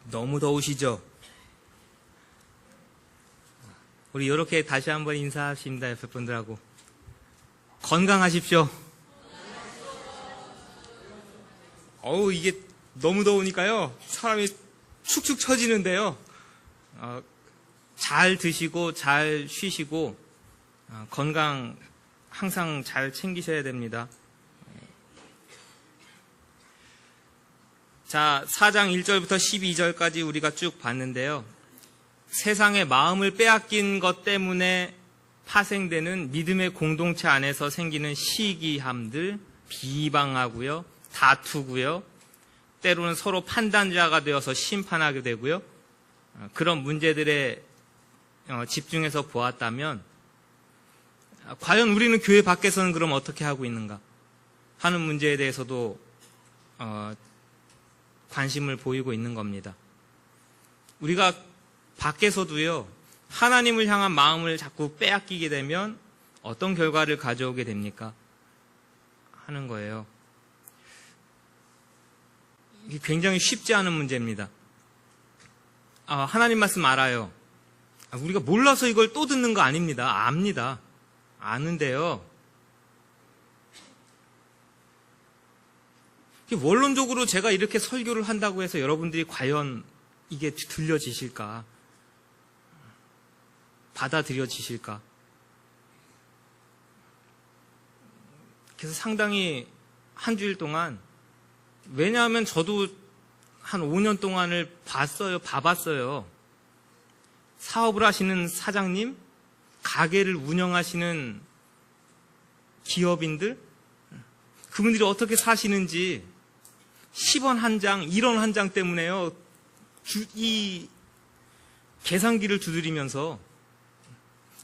너무 더우시죠? 우리 이렇게 다시 한번 인사하십니다. 옆에 분들하고. 건강하십시오. 이게 너무 더우니까요. 사람이 축축 처지는데요. 잘 드시고 잘 쉬시고 건강 항상 잘 챙기셔야 됩니다. 자, 4장 1절부터 12절까지 우리가 쭉 봤는데요. 세상의 마음을 빼앗긴 것 때문에 파생되는 믿음의 공동체 안에서 생기는 시기함들, 비방하고요, 다투고요, 때로는 서로 판단자가 되어서 심판하게 되고요. 그런 문제들에 집중해서 보았다면 과연 우리는 교회 밖에서는 그럼 어떻게 하고 있는가 하는 문제에 대해서도 관심을 보이고 있는 겁니다. 우리가 밖에서도요, 하나님을 향한 마음을 자꾸 빼앗기게 되면 어떤 결과를 가져오게 됩니까? 하는 거예요. 이게 굉장히 쉽지 않은 문제입니다. 하나님 말씀 알아요. 우리가 몰라서 이걸 또 듣는 거 아닙니다. 압니다. 아는데요. 원론적으로 제가 이렇게 설교를 한다고 해서 여러분들이 과연 이게 들려지실까? 받아들여지실까? 그래서 상당히 한 주일 동안, 왜냐하면 저도 한 5년 동안을 봐봤어요. 사업을 하시는 사장님, 가게를 운영하시는 기업인들, 그분들이 어떻게 사시는지 10원 한 장, 1원 한 장 때문에요. 이 계산기를 두드리면서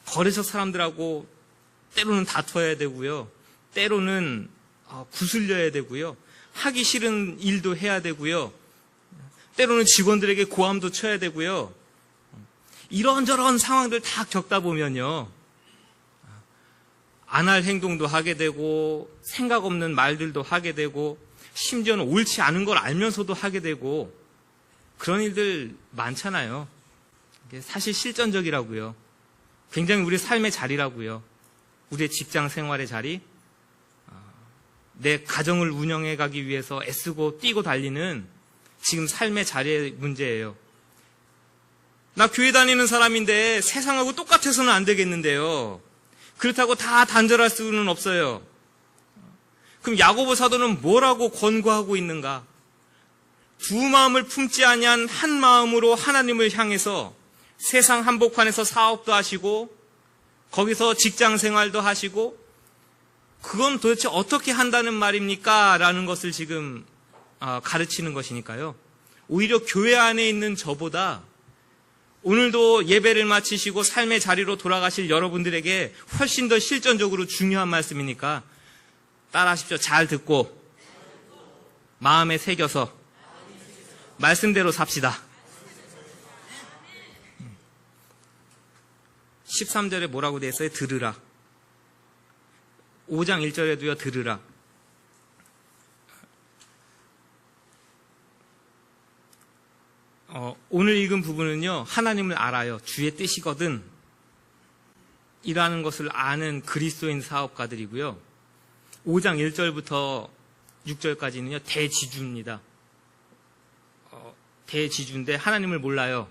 거래처 사람들하고 때로는 다퉈야 되고요. 때로는 구슬려야 되고요. 하기 싫은 일도 해야 되고요. 때로는 직원들에게 고함도 쳐야 되고요. 이런저런 상황들 다 겪다 보면요. 안 할 행동도 하게 되고 생각 없는 말들도 하게 되고 심지어는 옳지 않은 걸 알면서도 하게 되고 그런 일들 많잖아요. 이게 사실 실전적이라고요. 굉장히 우리 삶의 자리라고요. 우리의 직장 생활의 자리, 내 가정을 운영해 가기 위해서 애쓰고 뛰고 달리는 지금 삶의 자리의 문제예요. 나 교회 다니는 사람인데 세상하고 똑같아서는 안 되겠는데요. 그렇다고 다 단절할 수는 없어요. 그럼 야고보 사도는 뭐라고 권고하고 있는가? 두 마음을 품지 아니한 한 마음으로 하나님을 향해서 세상 한복판에서 사업도 하시고 거기서 직장 생활도 하시고 그건 도대체 어떻게 한다는 말입니까? 라는 것을 지금 가르치는 것이니까요. 오히려 교회 안에 있는 저보다 오늘도 예배를 마치시고 삶의 자리로 돌아가실 여러분들에게 훨씬 더 실전적으로 중요한 말씀이니까 따라하십시오. 잘 듣고 마음에 새겨서 말씀대로 삽시다. 13절에 뭐라고 되어 있어요? 들으라. 5장 1절에도요. 들으라. 오늘 읽은 부분은요. 하나님을 알아요. 주의 뜻이거든. 이라는 것을 아는 그리스도인 사업가들이고요. 5장 1절부터 6절까지는요. 대지주입니다. 대지주인데 하나님을 몰라요.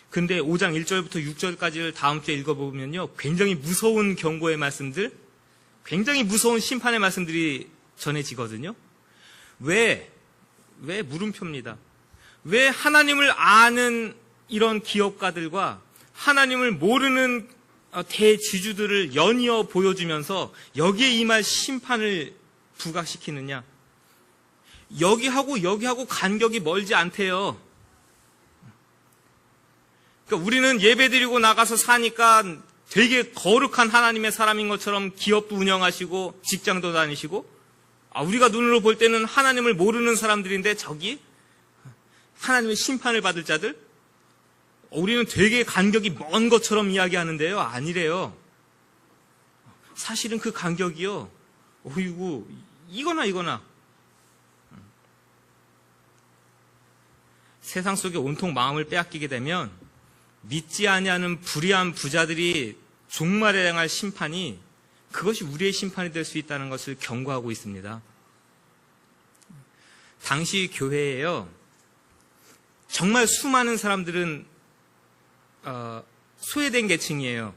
근데 5장 1절부터 6절까지를 다음 주에 읽어보면요. 굉장히 무서운 경고의 말씀들, 굉장히 무서운 심판의 말씀들이 전해지거든요. 왜 물음표입니다. 왜 하나님을 아는 이런 기업가들과 하나님을 모르는 대지주들을 연이어 보여주면서 여기에 임할 심판을 부각시키느냐? 여기하고 간격이 멀지 않대요. 그러니까 우리는 예배드리고 나가서 사니까 되게 거룩한 하나님의 사람인 것처럼 기업도 운영하시고 직장도 다니시고 우리가 눈으로 볼 때는 하나님을 모르는 사람들인데 저기 하나님의 심판을 받을 자들? 우리는 되게 간격이 먼 것처럼 이야기하는데요. 아니래요. 사실은 그 간격이요. 이거나. 세상 속에 온통 마음을 빼앗기게 되면 믿지 아니하는 불의한 부자들이 종말에 행할 심판이 그것이 우리의 심판이 될 수 있다는 것을 경고하고 있습니다. 당시 교회에요, 정말 수많은 사람들은 소외된 계층이에요.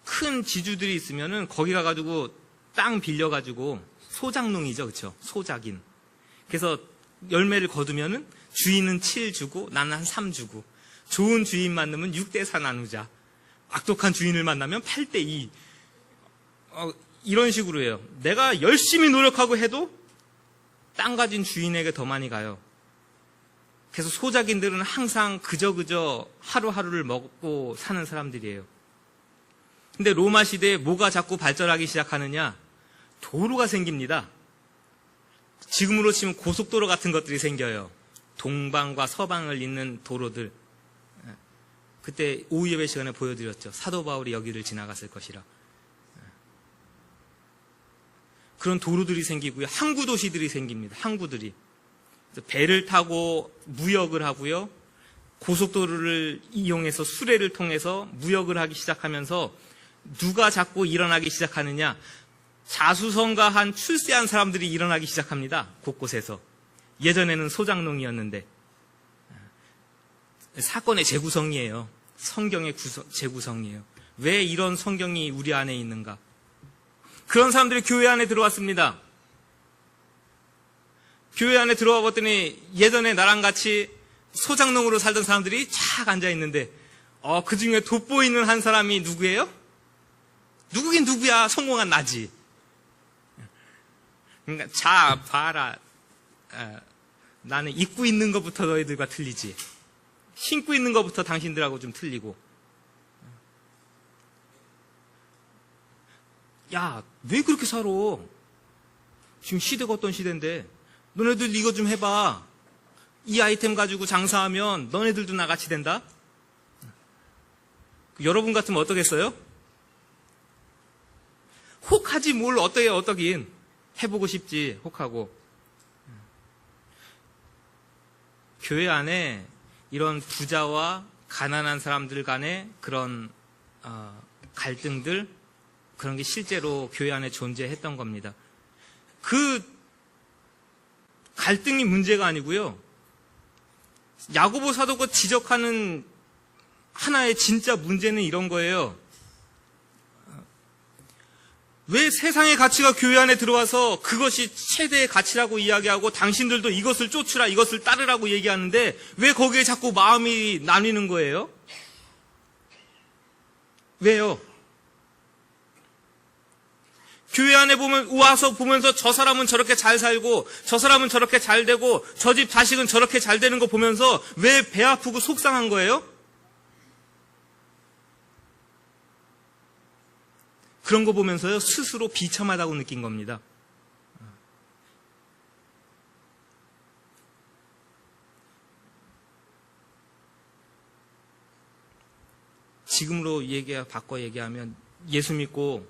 큰 지주들이 있으면은 거기 가가지고 땅 빌려가지고 소작농이죠, 그렇죠? 소작인. 그래서 열매를 거두면은 주인은 7 주고 나는 한 3 주고, 좋은 주인 만나면 6대4 나누자, 악독한 주인을 만나면 8대2, 이런 식으로 해요. 내가 열심히 노력하고 해도 땅 가진 주인에게 더 많이 가요. 그래서 소작인들은 항상 그저 하루하루를 먹고 사는 사람들이에요. 근데 로마 시대에 뭐가 자꾸 발전하기 시작하느냐? 도로가 생깁니다. 지금으로 치면 고속도로 같은 것들이 생겨요. 동방과 서방을 잇는 도로들. 그때 오후 예배 시간에 보여드렸죠. 사도 바울이 여기를 지나갔을 것이라. 그런 도로들이 생기고요. 항구 도시들이 생깁니다. 항구들이. 배를 타고 무역을 하고요. 고속도로를 이용해서 수레를 통해서 무역을 하기 시작하면서 누가 자꾸 일어나기 시작하느냐? 자수성가한 출세한 사람들이 일어나기 시작합니다. 곳곳에서. 예전에는 소작농이었는데. 사건의 재구성이에요. 성경의 재구성이에요. 왜 이런 성경이 우리 안에 있는가? 그런 사람들이 교회 안에 들어왔습니다. 교회 안에 들어와 봤더니 예전에 나랑 같이 소작농으로 살던 사람들이 쫙 앉아있는데, 그 중에 돋보이는 한 사람이 누구예요? 누구긴 누구야. 성공한 나지. 그러니까 자 봐라. 나는 입고 있는 것부터 너희들과 틀리지. 신고 있는 것부터 당신들하고 좀 틀리고. 야, 왜 그렇게 살아? 지금 시대가 어떤 시대인데 너네들 이거 좀 해봐. 이 아이템 가지고 장사하면 너네들도 나같이 된다. 여러분 같으면 어떠겠어요? 혹하지 뭘 어떠긴. 해보고 싶지. 혹하고. 교회 안에 이런 부자와 가난한 사람들 간의 그런 갈등들, 그런 게 실제로 교회 안에 존재했던 겁니다. 그 갈등이 문제가 아니고요. 야고보 사도가 지적하는 하나의 진짜 문제는 이런 거예요. 왜 세상의 가치가 교회 안에 들어와서 그것이 최대의 가치라고 이야기하고 당신들도 이것을 쫓으라, 이것을 따르라고 얘기하는데 왜 거기에 자꾸 마음이 나뉘는 거예요? 왜요? 교회 안에 와서 보면서 저 사람은 저렇게 잘 살고 저 사람은 저렇게 잘 되고 저 집 자식은 저렇게 잘 되는 거 보면서 왜 배 아프고 속상한 거예요? 그런 거 보면서요, 스스로 비참하다고 느낀 겁니다. 지금으로 바꿔 얘기하면 예수 믿고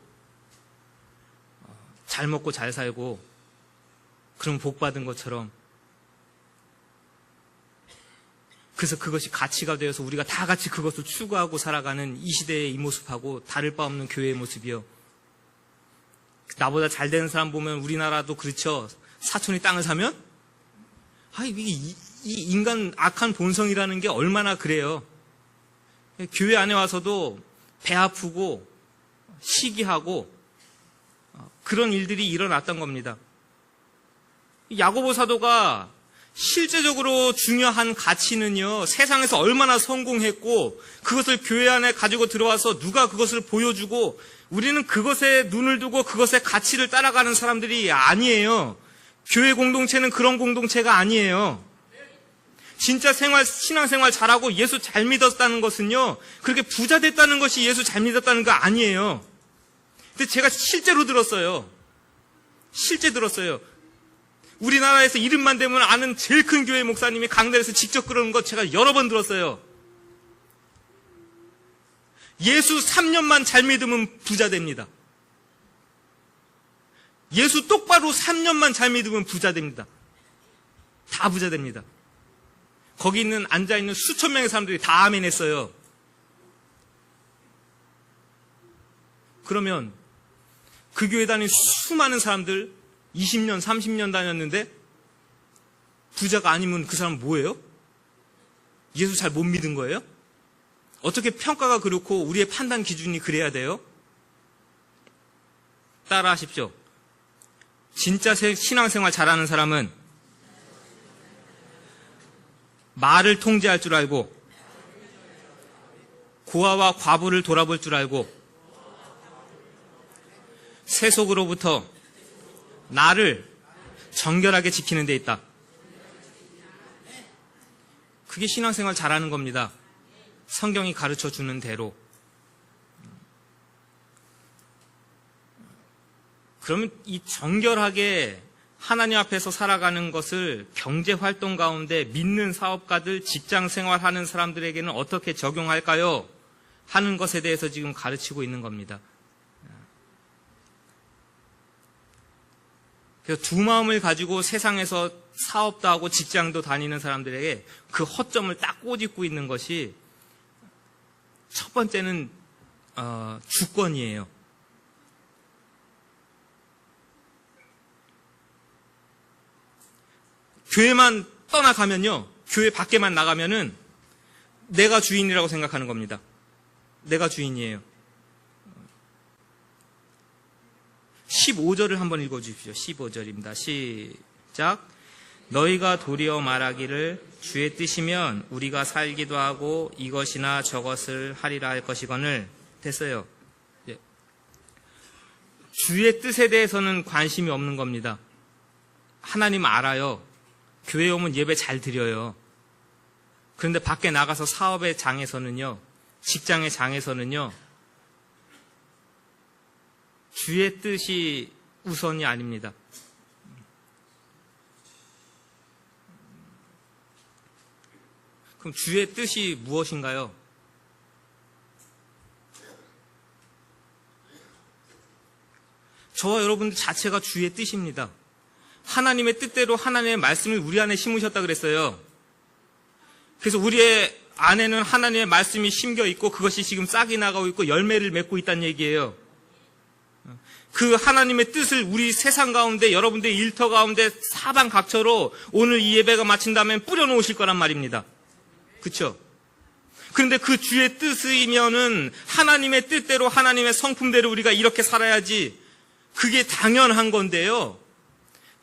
잘 먹고 잘 살고 그럼 복 받은 것처럼, 그래서 그것이 가치가 되어서 우리가 다 같이 그것을 추구하고 살아가는 이 시대의 이 모습하고 다를 바 없는 교회의 모습이요. 나보다 잘 되는 사람 보면 우리나라도 그렇죠. 사촌이 땅을 사면 이 인간 악한 본성이라는 게 얼마나 그래요. 교회 안에 와서도 배 아프고 시기하고 그런 일들이 일어났던 겁니다. 야고보 사도가 실제적으로 중요한 가치는요, 세상에서 얼마나 성공했고 그것을 교회 안에 가지고 들어와서 누가 그것을 보여주고 우리는 그것에 눈을 두고 그것의 가치를 따라가는 사람들이 아니에요. 교회 공동체는 그런 공동체가 아니에요. 진짜 신앙생활 잘하고 예수 잘 믿었다는 것은요, 그렇게 부자 됐다는 것이 예수 잘 믿었다는 거 아니에요. 근데 제가 실제로 들었어요. 실제 들었어요. 우리나라에서 이름만 대면 아는 제일 큰 교회 목사님이 강단에서 직접 그러는 거 제가 여러 번 들었어요. 예수 3년만 잘 믿으면 부자 됩니다. 예수 똑바로 3년만 잘 믿으면 부자 됩니다. 다 부자 됩니다. 거기 있는 앉아있는 수천 명의 사람들이 다 아멘 했어요. 그러면 그 교회 다니는 수많은 사람들 20년, 30년 다녔는데 부자가 아니면 그 사람은 뭐예요? 예수 잘 못 믿은 거예요? 어떻게 평가가 그렇고 우리의 판단 기준이 그래야 돼요? 따라 하십시오. 진짜 신앙생활 잘하는 사람은 말을 통제할 줄 알고 고아와 과부를 돌아볼 줄 알고 세속으로부터 나를 정결하게 지키는 데 있다. 그게 신앙생활 잘하는 겁니다. 성경이 가르쳐 주는 대로. 그러면 이 정결하게 하나님 앞에서 살아가는 것을 경제활동 가운데 믿는 사업가들, 직장생활하는 사람들에게는 어떻게 적용할까요? 하는 것에 대해서 지금 가르치고 있는 겁니다. 그래서 두 마음을 가지고 세상에서 사업도 하고 직장도 다니는 사람들에게 그 허점을 딱 꼬집고 있는 것이 첫 번째는 주권이에요. 교회만 떠나가면요, 교회 밖에만 나가면은 내가 주인이라고 생각하는 겁니다. 내가 주인이에요. 15절을 한번 읽어주십시오. 15절입니다. 시작. 너희가 도리어 말하기를 주의 뜻이면 우리가 살기도 하고 이것이나 저것을 하리라 할 것이거늘. 됐어요. 예. 주의 뜻에 대해서는 관심이 없는 겁니다. 하나님 알아요. 교회 오면 예배 잘 드려요. 그런데 밖에 나가서 사업의 장에서는요, 직장의 장에서는요, 주의 뜻이 우선이 아닙니다. 그럼 주의 뜻이 무엇인가요? 저와 여러분들 자체가 주의 뜻입니다. 하나님의 뜻대로 하나님의 말씀을 우리 안에 심으셨다 그랬어요. 그래서 우리의 안에는 하나님의 말씀이 심겨 있고 그것이 지금 싹이 나가고 있고 열매를 맺고 있다는 얘기예요. 그 하나님의 뜻을 우리 세상 가운데, 여러분들의 일터 가운데 사방각처로 오늘 이 예배가 마친 다음에 뿌려놓으실 거란 말입니다. 그렇죠? 그런데 그 주의 뜻이면은 하나님의 뜻대로, 하나님의 성품대로 우리가 이렇게 살아야지, 그게 당연한 건데요,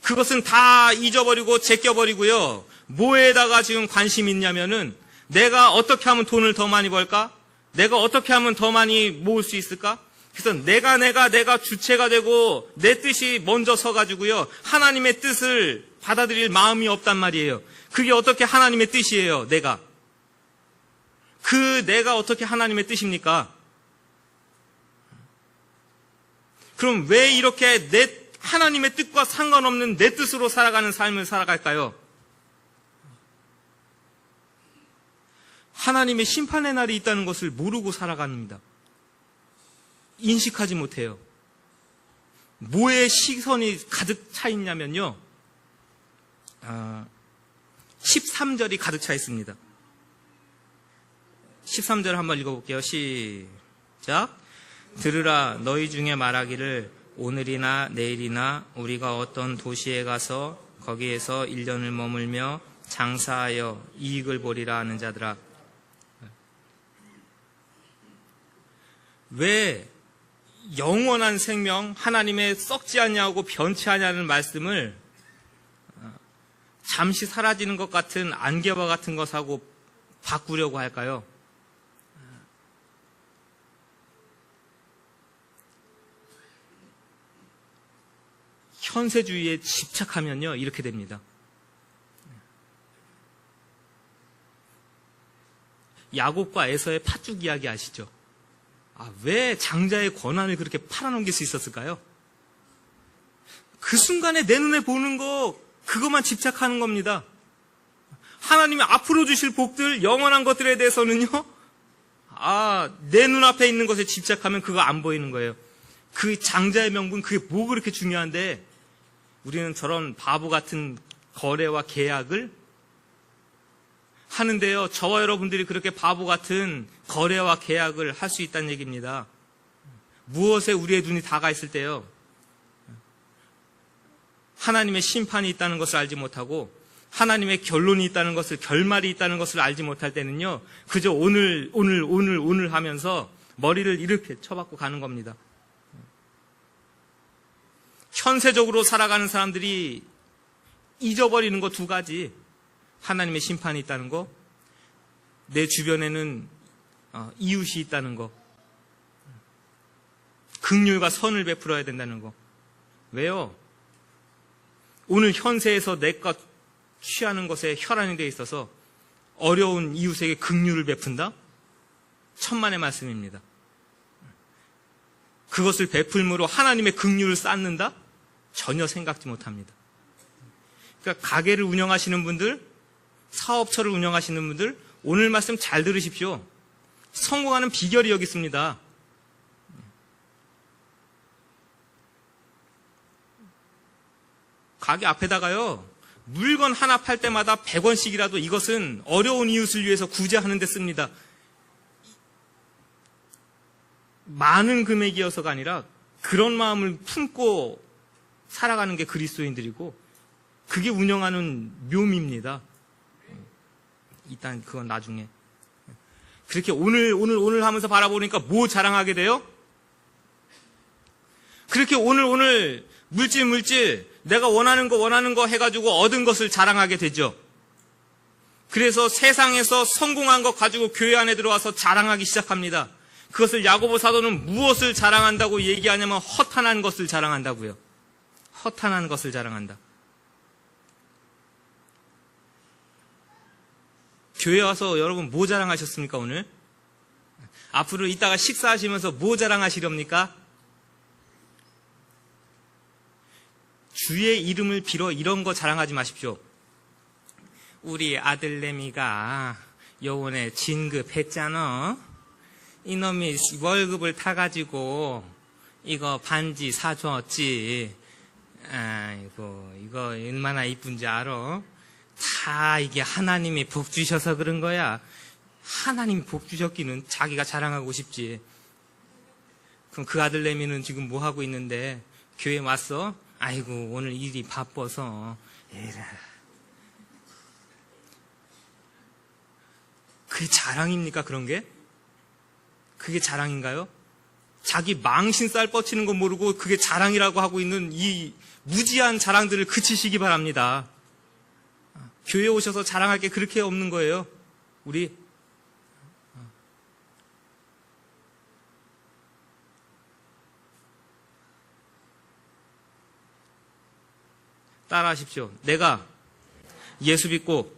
그것은 다 잊어버리고 제껴버리고요, 뭐에다가 지금 관심이 있냐면은 내가 어떻게 하면 돈을 더 많이 벌까? 내가 어떻게 하면 더 많이 모을 수 있을까? 그래서 내가 주체가 되고 내 뜻이 먼저 서가지고요, 하나님의 뜻을 받아들일 마음이 없단 말이에요. 그게 어떻게 하나님의 뜻이에요? 내가 어떻게 하나님의 뜻입니까? 그럼 왜 이렇게 하나님의 뜻과 상관없는 내 뜻으로 살아가는 삶을 살아갈까요? 하나님의 심판의 날이 있다는 것을 모르고 살아갑니다. 인식하지 못해요. 뭐에 시선이 가득 차 있냐면요, 13절이 가득 차 있습니다. 13절 한번 읽어볼게요. 시작. 들으라, 너희 중에 말하기를 오늘이나 내일이나 우리가 어떤 도시에 가서 거기에서 1년을 머물며 장사하여 이익을 보리라 하는 자들아. 왜 영원한 생명, 하나님의 썩지 않냐고 변치 않냐는 말씀을 잠시 사라지는 것 같은 안개와 같은 것하고 바꾸려고 할까요? 현세주의에 집착하면요, 이렇게 됩니다. 야곱과 에서의 팥죽 이야기 아시죠? 왜 장자의 권한을 그렇게 팔아넘길 수 있었을까요? 그 순간에 내 눈에 보는 거, 그것만 집착하는 겁니다. 하나님이 앞으로 주실 복들, 영원한 것들에 대해서는요, 내 눈앞에 있는 것에 집착하면 그거 안 보이는 거예요. 그 장자의 명분, 그게 뭐 그렇게 중요한데 우리는 저런 바보 같은 거래와 계약을 하는데요. 저와 여러분들이 그렇게 바보 같은 거래와 계약을 할 수 있다는 얘기입니다. 무엇에 우리의 눈이 다가 있을 때요. 하나님의 심판이 있다는 것을 알지 못하고 하나님의 결론이 있다는 것을, 결말이 있다는 것을 알지 못할 때는요. 그저 오늘 하면서 머리를 이렇게 쳐박고 가는 겁니다. 현세적으로 살아가는 사람들이 잊어버리는 거 두 가지. 하나님의 심판이 있다는 거, 내 주변에는 이웃이 있다는 거, 긍휼과 선을 베풀어야 된다는 거. 왜요? 오늘 현세에서 내 것 취하는 것에 혈안이 되어 있어서 어려운 이웃에게 긍휼을 베푼다? 천만의 말씀입니다. 그것을 베풀므로 하나님의 긍휼을 쌓는다? 전혀 생각지 못합니다. 그러니까 가게를 운영하시는 분들, 사업처를 운영하시는 분들, 오늘 말씀 잘 들으십시오. 성공하는 비결이 여기 있습니다. 가게 앞에다가요, 물건 하나 팔 때마다 100원씩이라도 이것은 어려운 이웃을 위해서 구제하는 데 씁니다. 많은 금액이어서가 아니라 그런 마음을 품고 살아가는 게 그리스도인들이고 그게 운영하는 묘미입니다. 일단 그건 나중에. 그렇게 오늘 하면서 바라보니까 뭐 자랑하게 돼요? 그렇게 오늘 물질 내가 원하는 거 해가지고 얻은 것을 자랑하게 되죠. 그래서 세상에서 성공한 것 가지고 교회 안에 들어와서 자랑하기 시작합니다. 그것을 야고보 사도는 무엇을 자랑한다고 얘기하냐면 허탄한 것을 자랑한다고요. 허탄한 것을 자랑한다. 교회 와서 여러분 뭐 자랑하셨습니까 오늘? 앞으로 이따가 식사하시면서 뭐 자랑하시렵니까? 주의 이름을 빌어 이런 거 자랑하지 마십시오. 우리 아들내미가 요번에 진급했잖아. 이놈이 월급을 타가지고 이거 반지 사줬지. 아이고 이거 얼마나 이쁜지 알아? 다 이게 하나님이 복 주셔서 그런 거야. 하나님이 복 주셨기는 자기가 자랑하고 싶지. 그럼 그 아들내미는 지금 뭐 하고 있는데 교회 왔어? 아이고 오늘 일이 바빠서. 에라. 그게 자랑입니까 그런 게? 그게 자랑인가요? 자기 망신살 뻗치는 거 모르고 그게 자랑이라고 하고 있는 이 무지한 자랑들을 그치시기 바랍니다. 교회에 오셔서 자랑할 게 그렇게 없는 거예요. 우리 따라하십시오. 내가 예수 믿고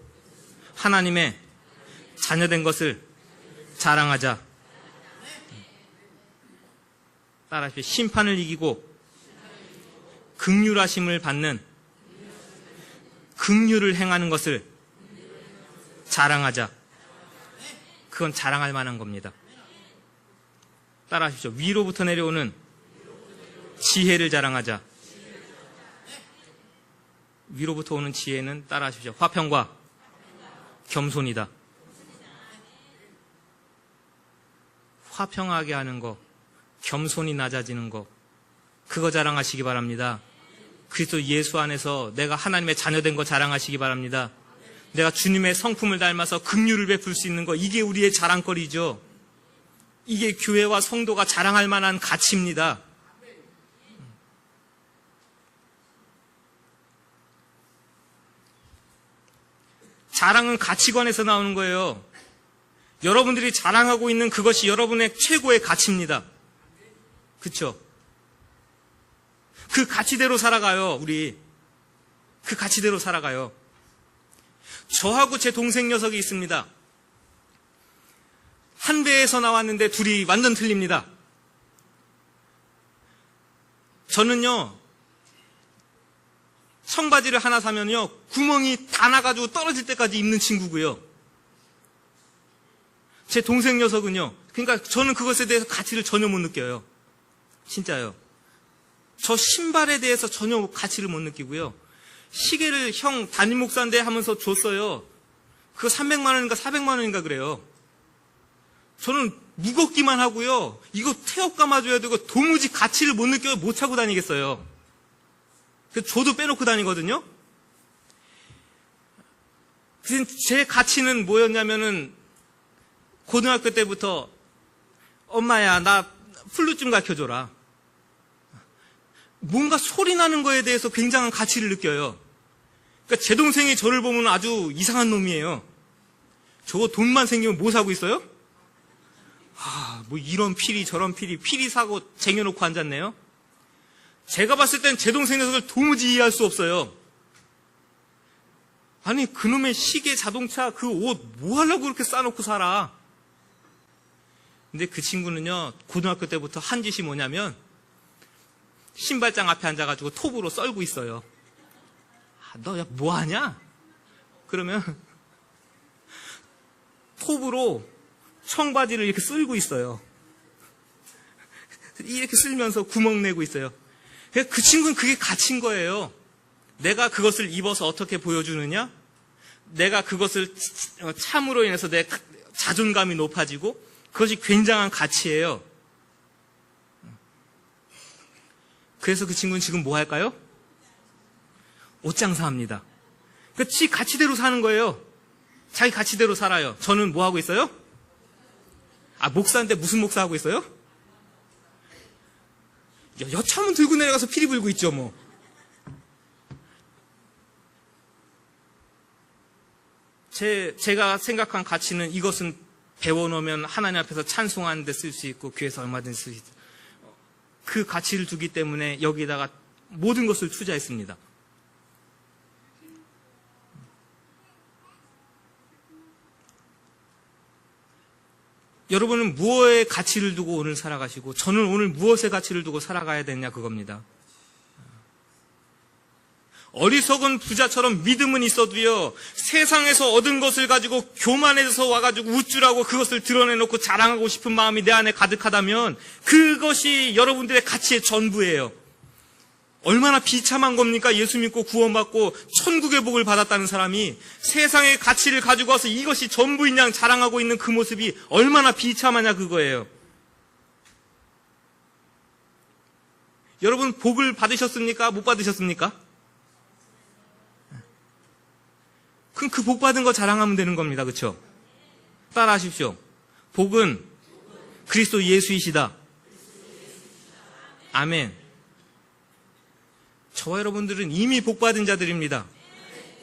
하나님의 자녀된 것을 자랑하자. 따라하십시오. 심판을 이기고 긍휼하심을 받는 긍휼을 행하는 것을 자랑하자. 그건 자랑할 만한 겁니다. 따라하십시오. 위로부터 내려오는 지혜를 자랑하자. 위로부터 오는 지혜는 따라하십시오. 화평과 겸손이다. 화평하게 하는 거, 겸손이 낮아지는 거, 그거 자랑하시기 바랍니다. 그리스도 예수 안에서 내가 하나님의 자녀된 거 자랑하시기 바랍니다. 내가 주님의 성품을 닮아서 긍휼을 베풀 수 있는 거, 이게 우리의 자랑거리죠. 이게 교회와 성도가 자랑할 만한 가치입니다. 자랑은 가치관에서 나오는 거예요. 여러분들이 자랑하고 있는 그것이 여러분의 최고의 가치입니다. 그렇죠? 그 가치대로 살아가요. 우리 그 가치대로 살아가요. 저하고 제 동생 녀석이 있습니다. 한 배에서 나왔는데 둘이 완전 틀립니다. 저는요, 청바지를 하나 사면요, 구멍이 다 나가지고 떨어질 때까지 입는 친구고요. 제 동생 녀석은요, 그러니까 저는 그것에 대해서 가치를 전혀 못 느껴요. 진짜요. 저 신발에 대해서 전혀 가치를 못 느끼고요. 시계를 형 담임 목사인데 하면서 줬어요. 그거 300만 원인가 400만 원인가 그래요. 저는 무겁기만 하고요. 이거 태엽 감아줘야 되고 도무지 가치를 못 느껴요. 못 차고 다니겠어요. 그래서 저도 빼놓고 다니거든요. 그래서 제 가치는 뭐였냐면은 고등학교 때부터 엄마야 나 플룻 좀 가르쳐줘라. 뭔가 소리 나는 거에 대해서 굉장한 가치를 느껴요. 그러니까 제 동생이 저를 보면 아주 이상한 놈이에요. 저거 돈만 생기면 뭐 사고 있어요? 뭐 이런 피리 저런 피리 사고 쟁여놓고 앉았네요. 제가 봤을 땐 제 동생 녀석을 도무지 이해할 수 없어요. 아니 그놈의 시계 자동차 그 옷 뭐 하려고 그렇게 싸놓고 살아. 근데 그 친구는요 고등학교 때부터 한 짓이 뭐냐면 신발장 앞에 앉아가지고 톱으로 썰고 있어요. 너 야 뭐하냐? 그러면 톱으로 청바지를 이렇게 쓸고 있어요. 이렇게 쓸면서 구멍 내고 있어요. 그 친구는 그게 갇힌 거예요. 내가 그것을 입어서 어떻게 보여주느냐? 내가 그것을 참으로 인해서 내 자존감이 높아지고 그것이 굉장한 가치예요. 그래서 그 친구는 지금 뭐 할까요? 옷장사합니다. 그 지 가치대로 사는 거예요. 자기 가치대로 살아요. 저는 뭐 하고 있어요? 목사인데 무슨 목사 하고 있어요? 여차하면 들고 내려가서 피리 불고 있죠, 뭐. 제가 생각한 가치는 이것은 배워놓으면 하나님 앞에서 찬송하는 데 쓸 수 있고 교회에서 얼마든지 쓸 수 있다. 그 가치를 두기 때문에 여기다가 모든 것을 투자했습니다. 여러분은 무엇의 가치를 두고 오늘 살아가시고 저는 오늘 무엇의 가치를 두고 살아가야 되냐 그겁니다. 어리석은 부자처럼 믿음은 있어도요 세상에서 얻은 것을 가지고 교만해서 와가지고 우쭐하고 그것을 드러내놓고 자랑하고 싶은 마음이 내 안에 가득하다면 그것이 여러분들의 가치의 전부예요. 얼마나 비참한 겁니까? 예수 믿고 구원받고 천국의 복을 받았다는 사람이 세상의 가치를 가지고 와서 이것이 전부인 양 자랑하고 있는 그 모습이 얼마나 비참하냐 그거예요. 여러분 복을 받으셨습니까? 못 받으셨습니까? 그럼 그 복 받은 거 자랑하면 되는 겁니다. 그렇죠? 따라 하십시오. 복은 그리스도 예수이시다. 아멘. 저와 여러분들은 이미 복받은 자들입니다.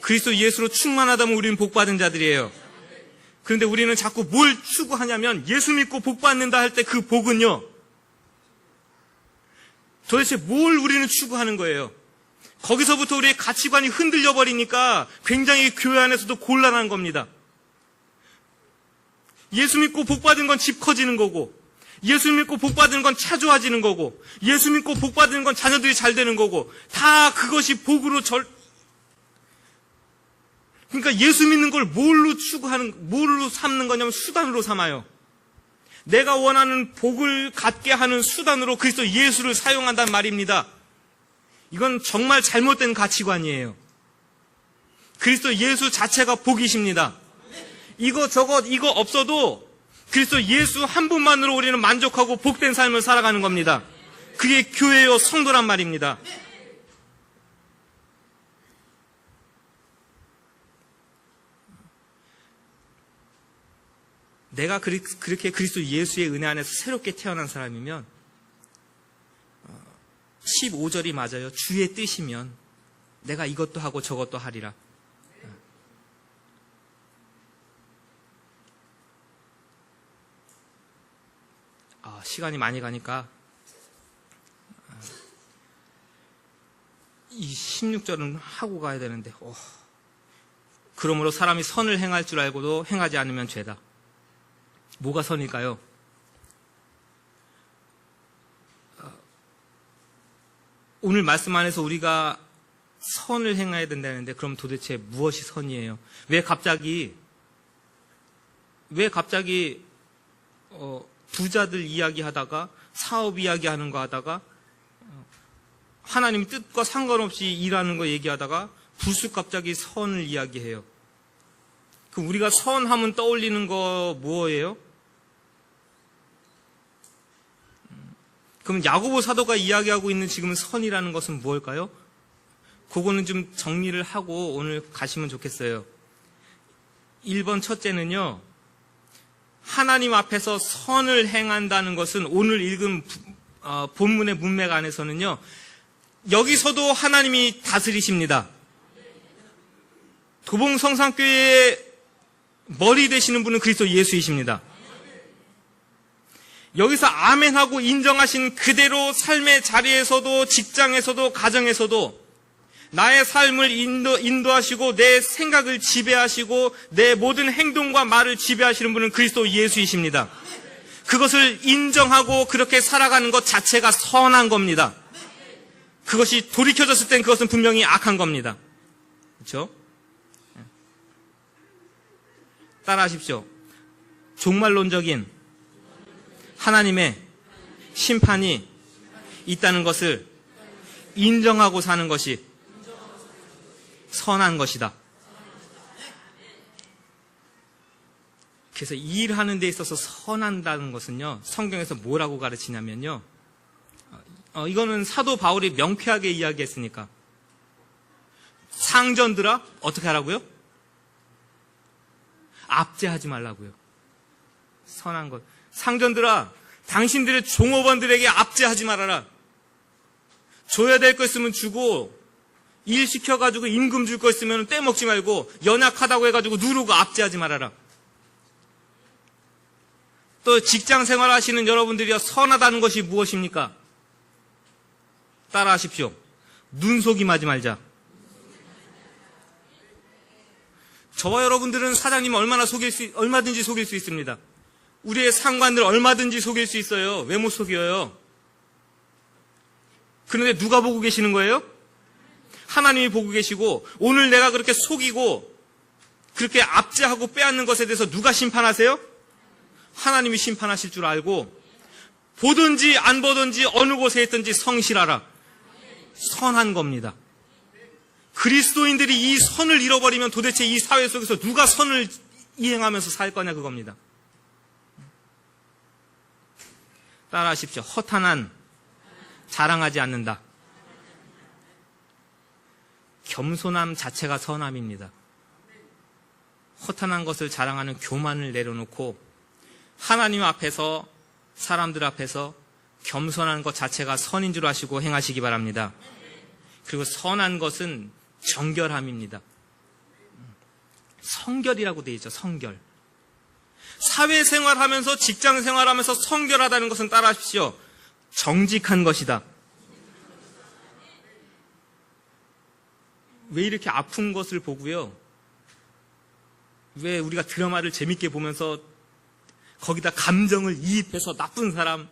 그리스도 예수로 충만하다면 우리는 복받은 자들이에요. 그런데 우리는 자꾸 뭘 추구하냐면 예수 믿고 복받는다 할 때 그 복은요 도대체 뭘 우리는 추구하는 거예요? 거기서부터 우리의 가치관이 흔들려 버리니까 굉장히 교회 안에서도 곤란한 겁니다. 예수 믿고 복받은 건 집 커지는 거고 예수 믿고 복받은 건 차 좋아지는 거고 예수 믿고 복받은 건 자녀들이 잘 되는 거고 다 그것이 복으로 그러니까 예수 믿는 걸 뭘로 삼는 거냐면 수단으로 삼아요. 내가 원하는 복을 갖게 하는 수단으로 그리스도 예수를 사용한단 말입니다. 이건 정말 잘못된 가치관이에요. 그리스도 예수 자체가 복이십니다. 이거 없어도 그리스도 예수 한 분만으로 우리는 만족하고 복된 삶을 살아가는 겁니다. 그게 교회요 성도란 말입니다. 내가 그렇게 그리스도 예수의 은혜 안에서 새롭게 태어난 사람이면 15절이 맞아요. 주의 뜻이면 내가 이것도 하고 저것도 하리라. 시간이 많이 가니까 이 16절은 하고 가야 되는데 그러므로 사람이 선을 행할 줄 알고도 행하지 않으면 죄다. 뭐가 선일까요? 오늘 말씀 안에서 우리가 선을 행해야 된다는데 그럼 도대체 무엇이 선이에요? 왜 갑자기 부자들 이야기하다가 사업 이야기하는 거 하다가 하나님 뜻과 상관없이 일하는 거 얘기하다가 불쑥 갑자기 선을 이야기해요. 그 우리가 선하면 떠올리는 거 뭐예요? 그럼 야고보 사도가 이야기하고 있는 지금 선이라는 것은 무엇일까요? 그거는 좀 정리를 하고 오늘 가시면 좋겠어요. 1번 첫째는요, 하나님 앞에서 선을 행한다는 것은 오늘 읽은 본문의 문맥 안에서는요, 여기서도 하나님이 다스리십니다. 도봉성산교회의 머리 되시는 분은 그리스도 예수이십니다. 여기서 아멘하고 인정하신 그대로 삶의 자리에서도 직장에서도 가정에서도 나의 삶을 인도하시고 내 생각을 지배하시고 내 모든 행동과 말을 지배하시는 분은 그리스도 예수이십니다. 그것을 인정하고 그렇게 살아가는 것 자체가 선한 겁니다. 그것이 돌이켜졌을 땐 그것은 분명히 악한 겁니다. 그렇죠? 따라하십시오. 종말론적인 하나님의 심판이 있다는 것을 인정하고 사는 것이 선한 것이다. 그래서 일하는 데 있어서 선한다는 것은요, 성경에서 뭐라고 가르치냐면요, 이거는 사도 바울이 명쾌하게 이야기했으니까, 상전들아 어떻게 하라고요? 압제하지 말라고요. 선한 것. 상전들아, 당신들의 종업원들에게 압제하지 말아라. 줘야 될 거 있으면 주고, 일 시켜가지고 임금 줄 거 있으면 떼먹지 말고, 연약하다고 해가지고 누르고 압제하지 말아라. 또 직장 생활 하시는 여러분들이요, 선하다는 것이 무엇입니까? 따라하십시오. 눈속임하지 말자. 저와 여러분들은 사장님 얼마든지 속일 수 있습니다. 우리의 상관들 얼마든지 속일 수 있어요. 왜 못 속여요? 그런데 누가 보고 계시는 거예요? 하나님이 보고 계시고, 오늘 내가 그렇게 속이고 그렇게 압제하고 빼앗는 것에 대해서 누가 심판하세요? 하나님이 심판하실 줄 알고, 보든지 안 보든지 어느 곳에 있든지 성실하라. 선한 겁니다. 그리스도인들이 이 선을 잃어버리면 도대체 이 사회 속에서 누가 선을 이행하면서 살 거냐, 그겁니다. 따라하십시오. 허탄한 자랑하지 않는다. 겸손함 자체가 선함입니다. 허탄한 것을 자랑하는 교만을 내려놓고 하나님 앞에서, 사람들 앞에서 겸손한 것 자체가 선인 줄 아시고 행하시기 바랍니다. 그리고 선한 것은 정결함입니다. 성결이라고 되어 있죠. 성결. 사회생활하면서, 직장생활하면서 성결하다는 것은 따라하십시오. 정직한 것이다. 왜 이렇게 아픈 것을 보고요, 왜 우리가 드라마를 재밌게 보면서 거기다 감정을 이입해서 나쁜 사람,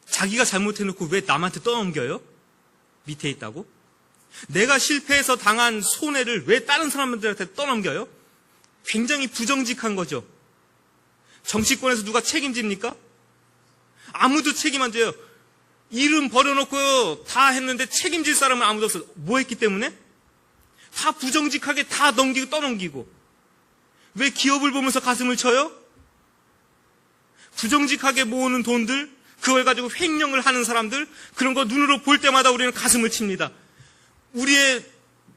자기가 잘못해놓고 왜 남한테 떠넘겨요? 밑에 있다고? 내가 실패해서 당한 손해를 왜 다른 사람들한테 떠넘겨요? 굉장히 부정직한 거죠. 정치권에서 누가 책임집니까? 아무도 책임 안 져요. 이름 버려놓고 다 했는데 책임질 사람은 아무도 없어. 뭐 했기 때문에? 다 부정직하게 다 넘기고 떠넘기고. 왜 기업을 보면서 가슴을 쳐요? 부정직하게 모으는 돈들, 그걸 가지고 횡령을 하는 사람들, 그런 거 눈으로 볼 때마다 우리는 가슴을 칩니다. 우리의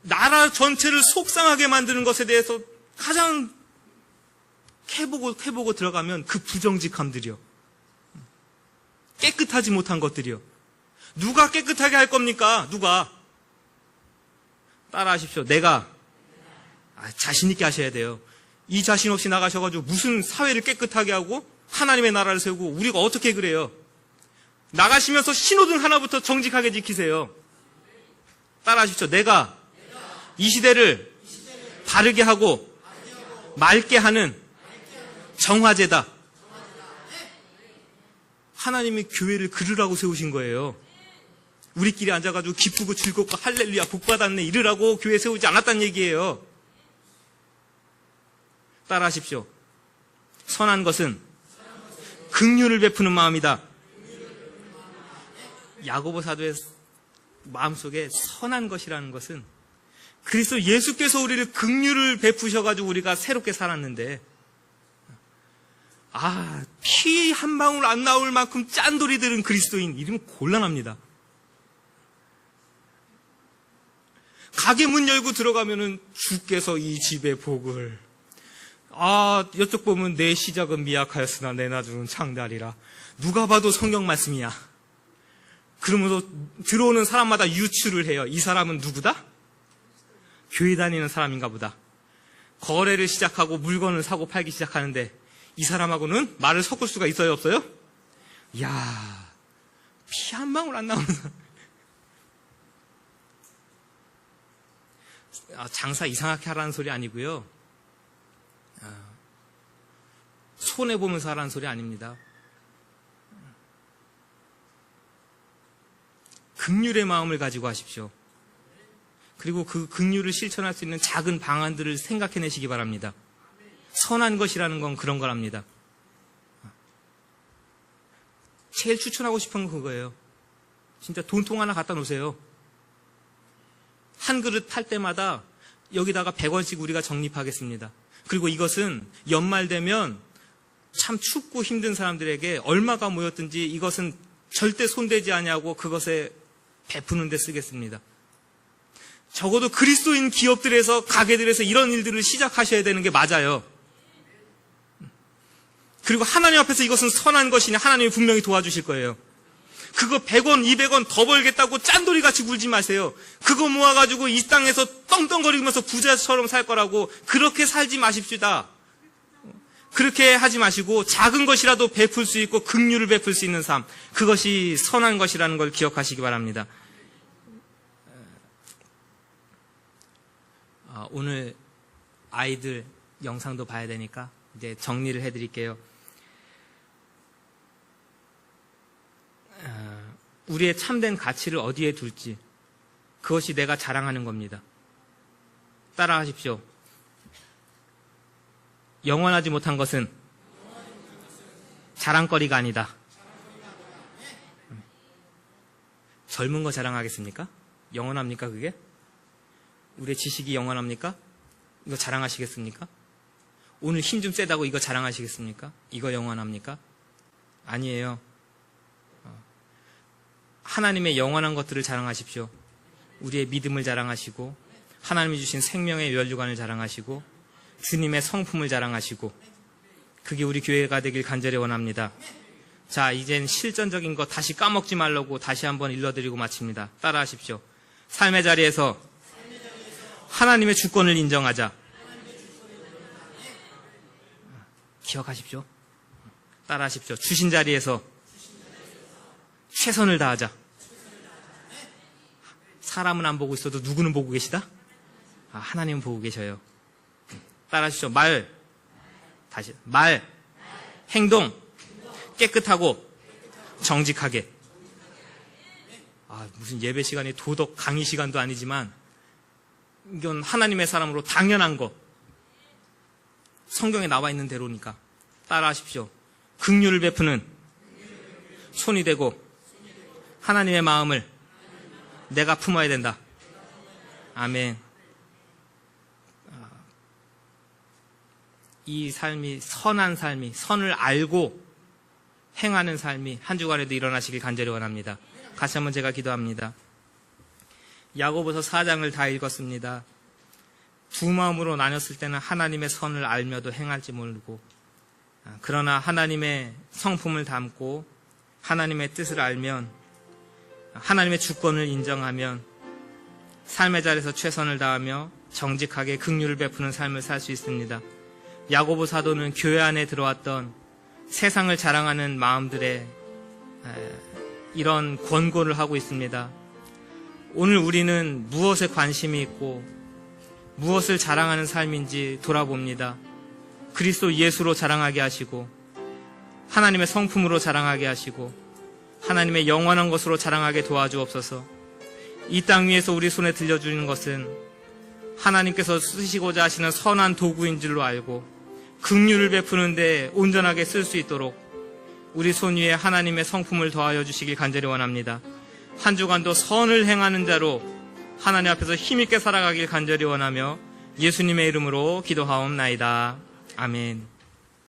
나라 전체를 속상하게 만드는 것에 대해서 가장 해보고 들어가면 그 부정직함들이요. 깨끗하지 못한 것들이요. 누가 깨끗하게 할 겁니까? 누가? 따라하십시오. 내가. 자신 있게 하셔야 돼요. 이 자신 없이 나가셔가지고 무슨 사회를 깨끗하게 하고 하나님의 나라를 세우고, 우리가 어떻게 그래요? 나가시면서 신호등 하나부터 정직하게 지키세요. 따라하십시오. 내가 이 시대를 바르게 하고 맑게 하는 정화제다. 하나님이 교회를 그르라고 세우신 거예요. 우리끼리 앉아가지고 기쁘고 즐겁고 할렐루야 복받았네 이르라고 교회 세우지 않았다는 얘기예요. 따라하십시오. 선한 것은 긍휼을 베푸는 마음이다. 야고보 사도의 마음속에 선한 것이라는 것은 그리스도 예수께서 우리를 긍휼을 베푸셔가지고 우리가 새롭게 살았는데, 피 한 방울 안 나올 만큼 짠돌이 들은 그리스도인, 이러면 곤란합니다. 가게 문 열고 들어가면은 주께서 이 집의 복을, 이쪽 보면 내 시작은 미약하였으나 내 나중은 창대하리라. 누가 봐도 성경 말씀이야. 그러면서 들어오는 사람마다 유추를 해요. 이 사람은 누구다? 교회 다니는 사람인가 보다. 거래를 시작하고 물건을 사고 팔기 시작하는데 이 사람하고는 말을 섞을 수가 있어요, 없어요? 이야, 피 한 방울 안 나오는 사람. 장사 이상하게 하라는 소리 아니고요. 손해보면서 하라는 소리 아닙니다. 긍휼의 마음을 가지고 하십시오. 그리고 그 긍휼을 실천할 수 있는 작은 방안들을 생각해내시기 바랍니다. 선한 것이라는 건 그런 거랍니다. 제일 추천하고 싶은 건 그거예요. 진짜 돈통 하나 갖다 놓으세요. 한 그릇 팔 때마다 여기다가 100원씩 우리가 적립하겠습니다. 그리고 이것은 연말 되면 참 춥고 힘든 사람들에게 얼마가 모였든지 이것은 절대 손대지 아니하고 그것에 베푸는 데 쓰겠습니다. 적어도 그리스도인 기업들에서, 가게들에서 이런 일들을 시작하셔야 되는 게 맞아요. 그리고 하나님 앞에서 이것은 선한 것이냐, 하나님이 분명히 도와주실 거예요. 그거 100원, 200원 더 벌겠다고 짠돌이같이 굴지 마세요. 그거 모아가지고 이 땅에서 떵떵거리면서 부자처럼 살 거라고 그렇게 살지 마십시다. 그렇게 하지 마시고 작은 것이라도 베풀 수 있고 긍휼을 베풀 수 있는 삶, 그것이 선한 것이라는 걸 기억하시기 바랍니다. 오늘 아이들 영상도 봐야 되니까 이제 정리를 해드릴게요. 우리의 참된 가치를 어디에 둘지, 그것이 내가 자랑하는 겁니다. 따라하십시오. 영원하지 못한 것은 자랑거리가 아니다. 젊은 거 자랑하겠습니까? 영원합니까 그게? 우리의 지식이 영원합니까? 이거 자랑하시겠습니까? 오늘 힘 좀 세다고 이거 자랑하시겠습니까? 이거 영원합니까? 아니에요. 하나님의 영원한 것들을 자랑하십시오. 우리의 믿음을 자랑하시고, 하나님이 주신 생명의 면류관을 자랑하시고, 주님의 성품을 자랑하시고, 그게 우리 교회가 되길 간절히 원합니다. 자, 이젠 실전적인 거 다시 까먹지 말라고 다시 한번 일러드리고 마칩니다. 따라하십시오. 삶의 자리에서 하나님의 주권을 인정하자. 기억하십시오. 따라하십시오. 주신 자리에서 최선을 다하자. 사람은 안 보고 있어도 누구는 보고 계시다? 하나님은 보고 계셔요. 따라하십시오. 말, 행동, 깨끗하고 정직하게. 무슨 예배 시간이 도덕 강의 시간도 아니지만 이건 하나님의 사람으로 당연한 것. 성경에 나와 있는 대로니까. 따라하십시오. 긍휼을 베푸는 손이 되고 하나님의 마음을 내가 품어야 된다. 아멘. 이 삶이 선한 삶이, 선을 알고 행하는 삶이 한 주간에도 일어나시길 간절히 원합니다. 같이 한번 제가 기도합니다. 야고보서 4장을 다 읽었습니다. 두 마음으로 나눴을 때는 하나님의 선을 알며도 행할지 모르고, 그러나 하나님의 성품을 담고 하나님의 뜻을 알면, 하나님의 주권을 인정하면 삶의 자리에서 최선을 다하며 정직하게 긍휼을 베푸는 삶을 살 수 있습니다. 야고보 사도는 교회 안에 들어왔던 세상을 자랑하는 마음들의 이런 권고를 하고 있습니다. 오늘 우리는 무엇에 관심이 있고 무엇을 자랑하는 삶인지 돌아봅니다. 그리스도 예수로 자랑하게 하시고, 하나님의 성품으로 자랑하게 하시고, 하나님의 영원한 것으로 자랑하게 도와주옵소서. 이 땅 위에서 우리 손에 들려주는 것은 하나님께서 쓰시고자 하시는 선한 도구인 줄로 알고 긍휼을 베푸는 데 온전하게 쓸 수 있도록 우리 손 위에 하나님의 성품을 더하여 주시길 간절히 원합니다. 한 주간도 선을 행하는 자로 하나님 앞에서 힘있게 살아가길 간절히 원하며 예수님의 이름으로 기도하옵나이다. 아멘.